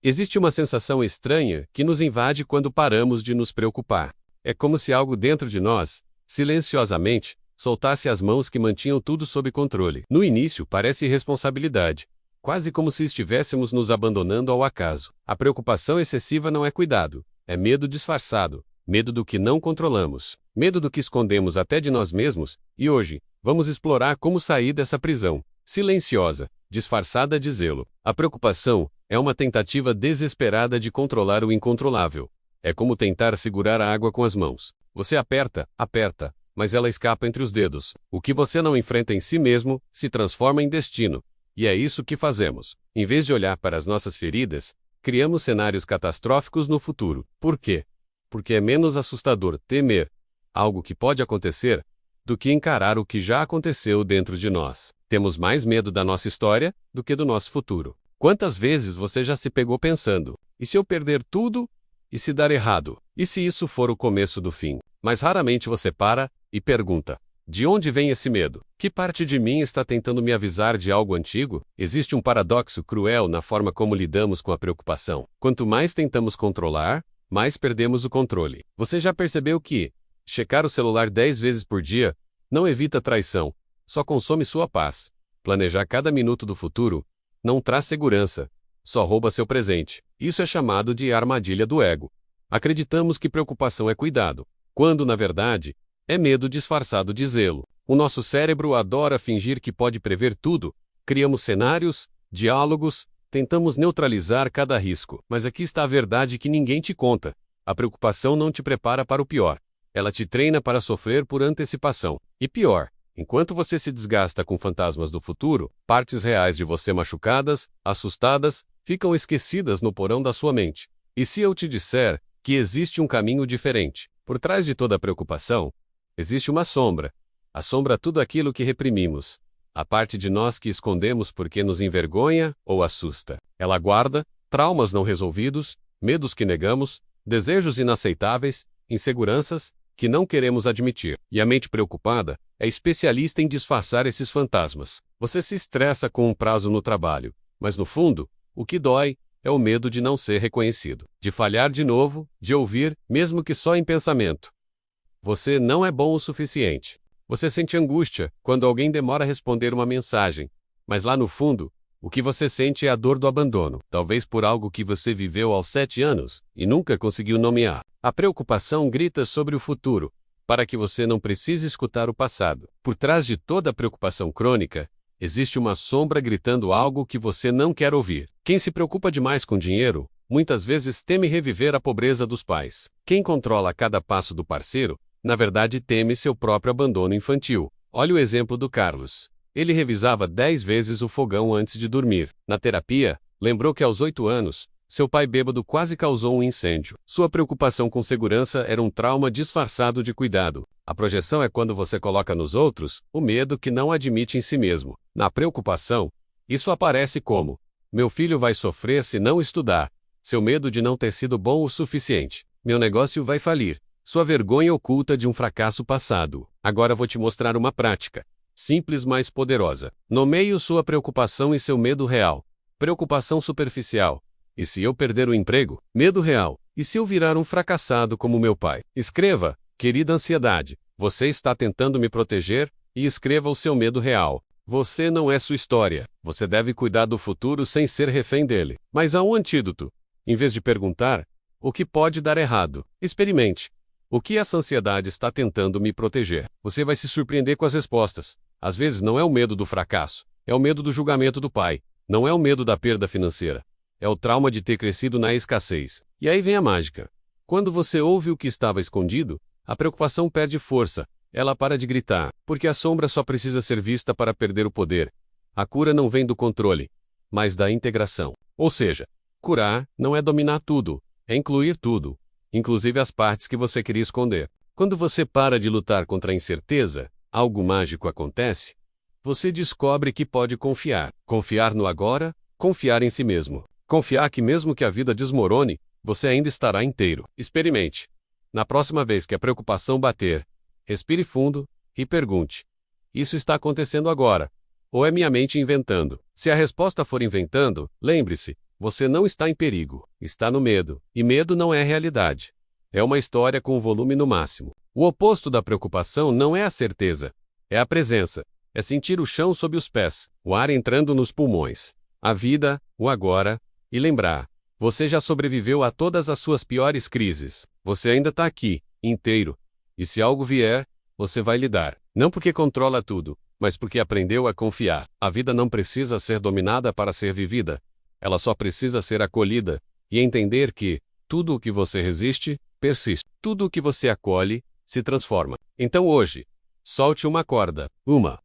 Existe uma sensação estranha que nos invade quando paramos de nos preocupar. É como se algo dentro de nós, silenciosamente, soltasse as mãos que mantinham tudo sob controle. No início, parece irresponsabilidade, quase como se estivéssemos nos abandonando ao acaso. A preocupação excessiva não é cuidado, é medo disfarçado, medo do que não controlamos, medo do que escondemos até de nós mesmos, e hoje, vamos explorar como sair dessa prisão silenciosa, disfarçada de zelo. A preocupação é uma tentativa desesperada de controlar o incontrolável. É como tentar segurar a água com as mãos. Você aperta, aperta, mas ela escapa entre os dedos. O que você não enfrenta em si mesmo se transforma em destino. E é isso que fazemos. Em vez de olhar para as nossas feridas, criamos cenários catastróficos no futuro. Por quê? Porque é menos assustador temer algo que pode acontecer do que encarar o que já aconteceu dentro de nós. Temos mais medo da nossa história do que do nosso futuro. Quantas vezes você já se pegou pensando: e se eu perder tudo? E se dar errado? E se isso for o começo do fim? Mas raramente você para e pergunta: de onde vem esse medo? Que parte de mim está tentando me avisar de algo antigo? Existe um paradoxo cruel na forma como lidamos com a preocupação. Quanto mais tentamos controlar, mais perdemos o controle. Você já percebeu que checar o celular 10 vezes por dia não evita traição, só consome sua paz. Planejar cada minuto do futuro não traz segurança, só rouba seu presente. Isso é chamado de armadilha do ego. Acreditamos que preocupação é cuidado, quando, na verdade, é medo disfarçado de zelo. O nosso cérebro adora fingir que pode prever tudo. Criamos cenários, diálogos, tentamos neutralizar cada risco. Mas aqui está a verdade que ninguém te conta. A preocupação não te prepara para o pior. Ela te treina para sofrer por antecipação. E pior, enquanto você se desgasta com fantasmas do futuro, partes reais de você machucadas, assustadas, ficam esquecidas no porão da sua mente. E se eu te disser que existe um caminho diferente? Por trás de toda a preocupação, existe uma sombra. A sombra é tudo aquilo que reprimimos. A parte de nós que escondemos porque nos envergonha ou assusta. Ela guarda traumas não resolvidos, medos que negamos, desejos inaceitáveis, inseguranças que não queremos admitir. E a mente preocupada é especialista em disfarçar esses fantasmas. Você se estressa com um prazo no trabalho, mas no fundo, o que dói é o medo de não ser reconhecido, de falhar de novo, de ouvir, mesmo que só em pensamento: você não é bom o suficiente. Você sente angústia quando alguém demora a responder uma mensagem, mas lá no fundo, o que você sente é a dor do abandono, talvez por algo que você viveu aos 7 anos e nunca conseguiu nomear. A preocupação grita sobre o futuro, para que você não precise escutar o passado. Por trás de toda a preocupação crônica, existe uma sombra gritando algo que você não quer ouvir. Quem se preocupa demais com dinheiro, muitas vezes teme reviver a pobreza dos pais. Quem controla cada passo do parceiro, na verdade teme seu próprio abandono infantil. Olha o exemplo do Carlos. Ele revisava 10 vezes o fogão antes de dormir. Na terapia, lembrou que aos 8 anos, seu pai bêbado quase causou um incêndio. Sua preocupação com segurança era um trauma disfarçado de cuidado. A projeção é quando você coloca nos outros o medo que não admite em si mesmo. Na preocupação, isso aparece como: meu filho vai sofrer se não estudar. Seu medo de não ter sido bom o suficiente. Meu negócio vai falir. Sua vergonha oculta de um fracasso passado. Agora vou te mostrar uma prática simples, mas poderosa. Nomeie sua preocupação e seu medo real. Preocupação superficial: e se eu perder o emprego? Medo real: e se eu virar um fracassado como meu pai? Escreva: querida ansiedade, você está tentando me proteger, e escreva o seu medo real. Você não é sua história. Você deve cuidar do futuro sem ser refém dele. Mas há um antídoto. Em vez de perguntar: o que pode dar errado? Experimente: o que essa ansiedade está tentando me proteger? Você vai se surpreender com as respostas. Às vezes não é o medo do fracasso, é o medo do julgamento do pai. Não é o medo da perda financeira. É o trauma de ter crescido na escassez. E aí vem a mágica. Quando você ouve o que estava escondido, a preocupação perde força. Ela para de gritar, porque a sombra só precisa ser vista para perder o poder. A cura não vem do controle, mas da integração. Ou seja, curar não é dominar tudo, é incluir tudo, inclusive as partes que você queria esconder. Quando você para de lutar contra a incerteza, algo mágico acontece. Você descobre que pode confiar. Confiar no agora, confiar em si mesmo. Confiar que mesmo que a vida desmorone, você ainda estará inteiro. Experimente. Na próxima vez que a preocupação bater, respire fundo e pergunte: isso está acontecendo agora? Ou é minha mente inventando? Se a resposta for inventando, lembre-se, Você não está em perigo, está no medo, e medo não é realidade. É uma história com um volume no máximo. O oposto da preocupação não é a certeza, é a presença. É sentir o chão sob os pés, o ar entrando nos pulmões, a vida, o agora, e lembrar: você já sobreviveu a todas as suas piores crises. Você ainda está aqui, inteiro. E se algo vier, você vai lidar. Não porque controla tudo, mas porque aprendeu a confiar. A vida não precisa ser dominada para ser vivida. Ela só precisa ser acolhida e entender que tudo o que você resiste, persiste. Tudo o que você acolhe, se transforma. Então hoje, solte uma corda.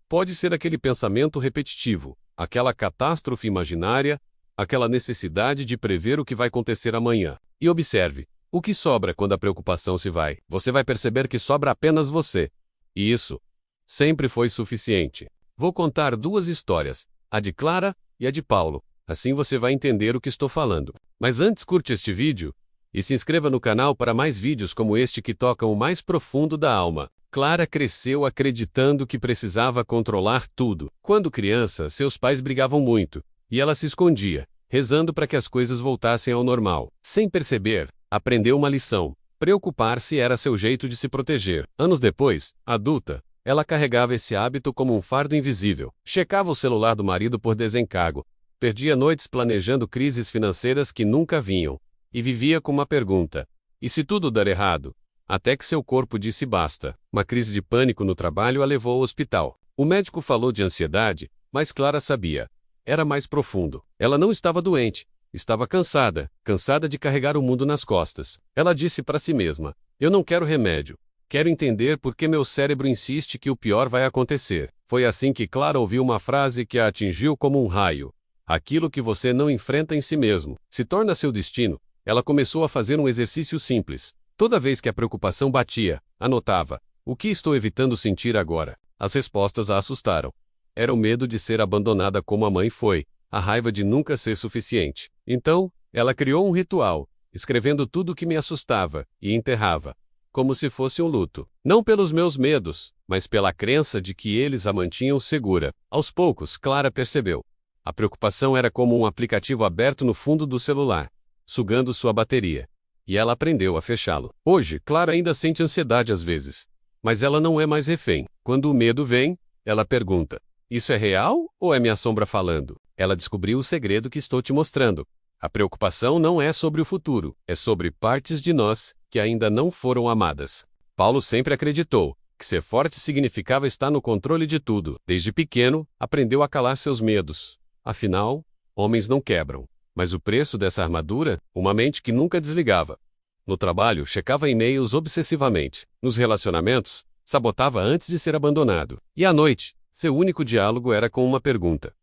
Pode ser aquele pensamento repetitivo, aquela catástrofe imaginária, aquela necessidade de prever o que vai acontecer amanhã. E observe, o que sobra quando a preocupação se vai? Você vai perceber que sobra apenas você. E isso sempre foi suficiente. Vou contar duas histórias, a de Clara e a de Paulo. Assim você vai entender o que estou falando. Mas antes, curte este vídeo e se inscreva no canal para mais vídeos como este que tocam o mais profundo da alma. Clara cresceu acreditando que precisava controlar tudo. Quando criança, seus pais brigavam muito, e ela se escondia, rezando para que as coisas voltassem ao normal. Sem perceber, aprendeu uma lição. Preocupar-se era seu jeito de se proteger. Anos depois, adulta, ela carregava esse hábito como um fardo invisível. Checava o celular do marido por desencargo, perdia noites planejando crises financeiras que nunca vinham, e vivia com uma pergunta: e se tudo der errado? Até que seu corpo disse basta. Uma crise de pânico no trabalho a levou ao hospital. O médico falou de ansiedade, mas Clara sabia. Era mais profundo. Ela não estava doente. Estava cansada de carregar o mundo nas costas. Ela disse para si mesma: eu não quero remédio. Quero entender por que meu cérebro insiste que o pior vai acontecer. Foi assim que Clara ouviu uma frase que a atingiu como um raio. Aquilo que você não enfrenta em si mesmo se torna seu destino. Ela começou a fazer um exercício simples. Toda vez que a preocupação batia, anotava: o que estou evitando sentir agora? As respostas a assustaram. Era o medo de ser abandonada como a mãe foi, a raiva de nunca ser suficiente. Então, ela criou um ritual, escrevendo tudo o que me assustava, e enterrava, como se fosse um luto. Não pelos meus medos, mas pela crença de que eles a mantinham segura. Aos poucos, Clara percebeu. A preocupação era como um aplicativo aberto no fundo do celular, sugando sua bateria. E ela aprendeu a fechá-lo. Hoje, Clara ainda sente ansiedade às vezes, mas ela não é mais refém. Quando o medo vem, ela pergunta: isso é real ou é minha sombra falando? Ela descobriu o segredo que estou te mostrando. A preocupação não é sobre o futuro, é sobre partes de nós que ainda não foram amadas. Paulo sempre acreditou que ser forte significava estar no controle de tudo. Desde pequeno, aprendeu a calar seus medos. Afinal, homens não quebram. Mas o preço dessa armadura? Uma mente que nunca desligava. No trabalho, checava e-mails obsessivamente. Nos relacionamentos, sabotava antes de ser abandonado. E à noite, seu único diálogo era com uma pergunta: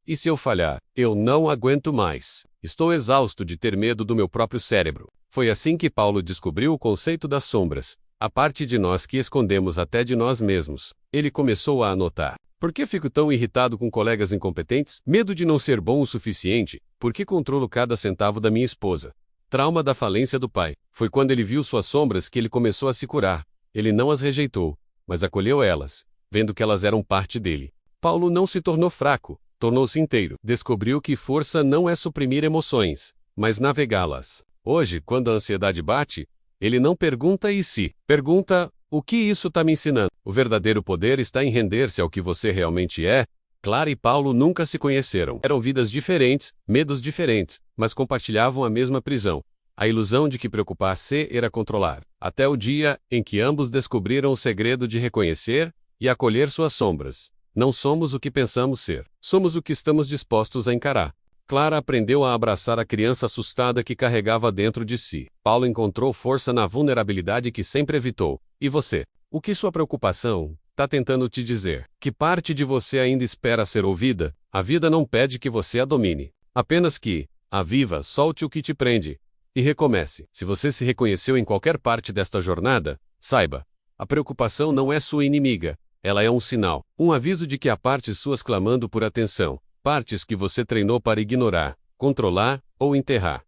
e se eu falhar? Eu não aguento mais. Estou exausto de ter medo do meu próprio cérebro. Foi assim que Paulo descobriu o conceito das sombras, a parte de nós que escondemos até de nós mesmos. Ele começou a anotar: por que fico tão irritado com colegas incompetentes? Medo de não ser bom o suficiente? Por que controlo cada centavo da minha esposa? Trauma da falência do pai. Foi quando ele viu suas sombras que ele começou a se curar. Ele não as rejeitou, mas acolheu elas, vendo que elas eram parte dele. Paulo não se tornou fraco, tornou-se inteiro. Descobriu que força não é suprimir emoções, mas navegá-las. Hoje, quando a ansiedade bate, ele não pergunta e se, pergunta: o que isso está me ensinando? O verdadeiro poder está em render-se ao que você realmente é. Clara e Paulo nunca se conheceram. Eram vidas diferentes, medos diferentes, mas compartilhavam a mesma prisão. A ilusão de que preocupar-se era controlar. Até o dia em que ambos descobriram o segredo de reconhecer e acolher suas sombras. Não somos o que pensamos ser. Somos o que estamos dispostos a encarar. Clara aprendeu a abraçar a criança assustada que carregava dentro de si. Paulo encontrou força na vulnerabilidade que sempre evitou. E você? O que sua preocupação está tentando te dizer? Que parte de você ainda espera ser ouvida? A vida não pede que você a domine. Apenas que, a viva, solte o que te prende. E recomece. Se você se reconheceu em qualquer parte desta jornada, saiba: a preocupação não é sua inimiga. Ela é um sinal, um aviso de que há partes suas clamando por atenção. Partes que você treinou para ignorar, controlar ou enterrar.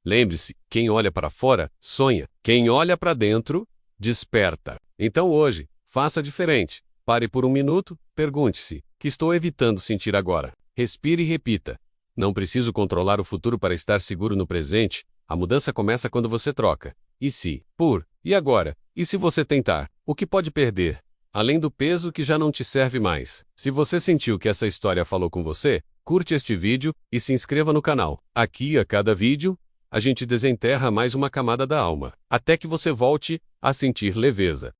Lembre-se, quem olha para fora, sonha. Quem olha para dentro, desperta. Então hoje, faça diferente. Pare por um minuto, pergunte-se: que estou evitando sentir agora? Respire e repita: Não preciso controlar o futuro para estar seguro no presente. A mudança começa quando você troca. E se, e agora? E se você tentar? O que pode perder? Além do peso que já não te serve mais. Se você sentiu que essa história falou com você, curte este vídeo e se inscreva no canal. Aqui, a cada vídeo, a gente desenterra mais uma camada da alma, até que você volte a sentir leveza.